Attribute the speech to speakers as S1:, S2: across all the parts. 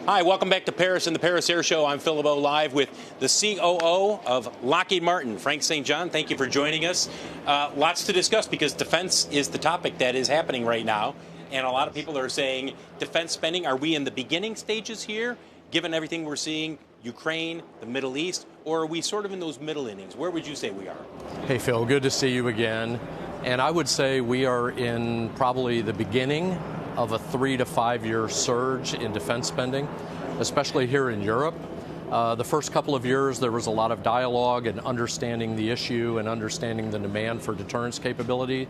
S1: Hi, welcome back to Paris and the Paris Air Show. I'm LeBeau live with the COO of Lockheed Martin, Frank St. John. Thank you for joining us. Lots to discuss because defense is the topic that is happening right now. And a lot of people are saying defense spending, are we in the beginning stages here, given everything we're seeing, Ukraine, the Middle East, or are we sort of in those middle innings? Where would you say we are?
S2: Hey, Phil, good to see you again. And I would say we are in probably the beginning of a 3 to 5 year surge in defense spending, especially here in Europe. The first couple of years, there was a lot of dialogue and understanding the issue and understanding the demand for deterrence capability.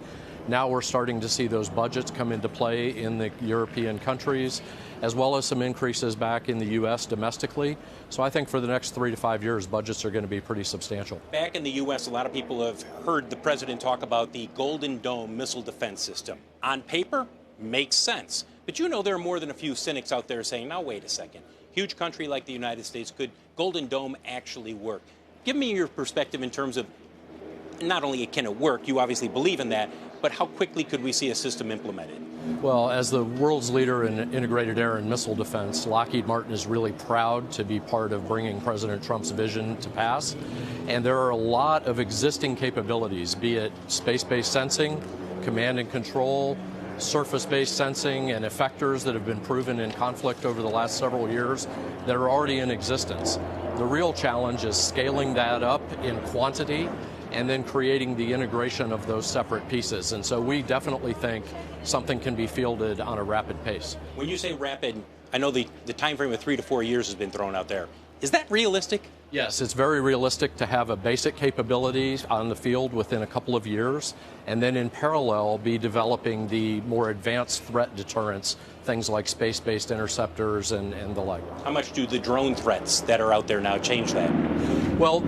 S2: Now we're starting to see those budgets come into play in the European countries, as well as some increases back in the U.S. domestically. So I think for the next 3 to 5 years, budgets are going to be pretty substantial.
S1: Back in the U.S., a lot of people have heard the president talk about the Golden Dome missile defense system. On paper, makes sense. But you know there are more than a few cynics out there saying, now wait a second, huge country like the United States, could Golden Dome actually work? Give me your perspective in terms of not only can it work, you obviously believe in that, but how quickly could we see a system implemented?
S2: Well, as the world's leader in integrated air and missile defense, Lockheed Martin is really proud to be part of bringing President Trump's vision to pass. And there are a lot of existing capabilities, be it space-based sensing, command and control, surface-based sensing, and effectors that have been proven in conflict over the last several years that are already in existence. The real challenge is scaling that up in quantity and then creating the integration of those separate pieces. And so we definitely think something can be fielded on a rapid pace.
S1: When you say rapid, I know the time frame of 3 to 4 years has been thrown out there. Is that realistic?
S2: Yes, it's very realistic to have a basic capability on the field within a couple of years, and then in parallel be developing the more advanced threat deterrence, things like space-based interceptors and the like.
S1: How much do the drone threats that are out there now change that?
S2: Well,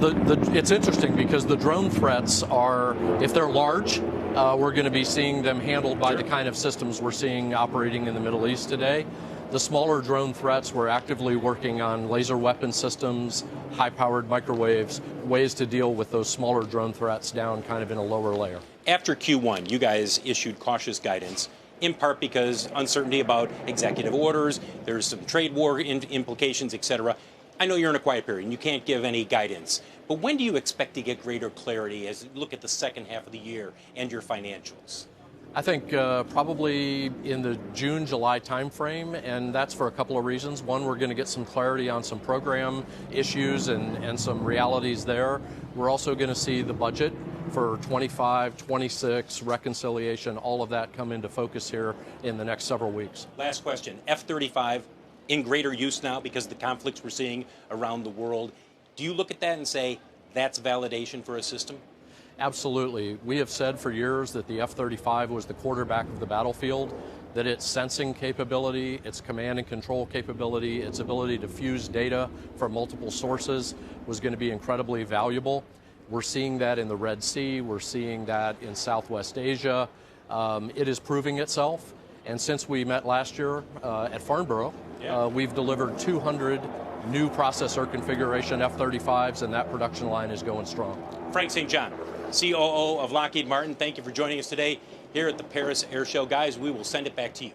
S2: it's interesting because the drone threats are, if they're large, we're going to be seeing them handled by the kind of systems we're seeing operating in the Middle East today. The smaller drone threats, we're actively working on laser weapon systems, high-powered microwaves, ways to deal with those smaller drone threats down kind of in a lower layer.
S1: After Q1, you guys issued cautious guidance, in part because uncertainty about executive orders, there's some trade war implications, et cetera. I know you're in a quiet period and you can't give any guidance, but when do you expect to get greater clarity as you look at the second half of the year and your financials?
S2: I think probably in the June, July timeframe, and that's for a couple of reasons. One, we're going to get some clarity on some program issues and some realities there. We're also going to see the budget for 25, 26, reconciliation, all of that come into focus here in the next several weeks.
S1: Last question. F-35 in greater use now because of the conflicts we're seeing around the world. Do you look at that and say that's validation for a system?
S2: Absolutely. We have said for years that the F-35 was the quarterback of the battlefield, that its sensing capability, its command and control capability, its ability to fuse data from multiple sources was going to be incredibly valuable. We're seeing that in the Red Sea. We're seeing that in Southwest Asia. It is proving itself. And since we met last year at Farnborough, we've delivered 200 new processor configuration F-35s, and that production line is going strong.
S1: Frank St. John, COO of Lockheed Martin, thank you for joining us today here at the Paris Air Show. Guys, we will send it back to you.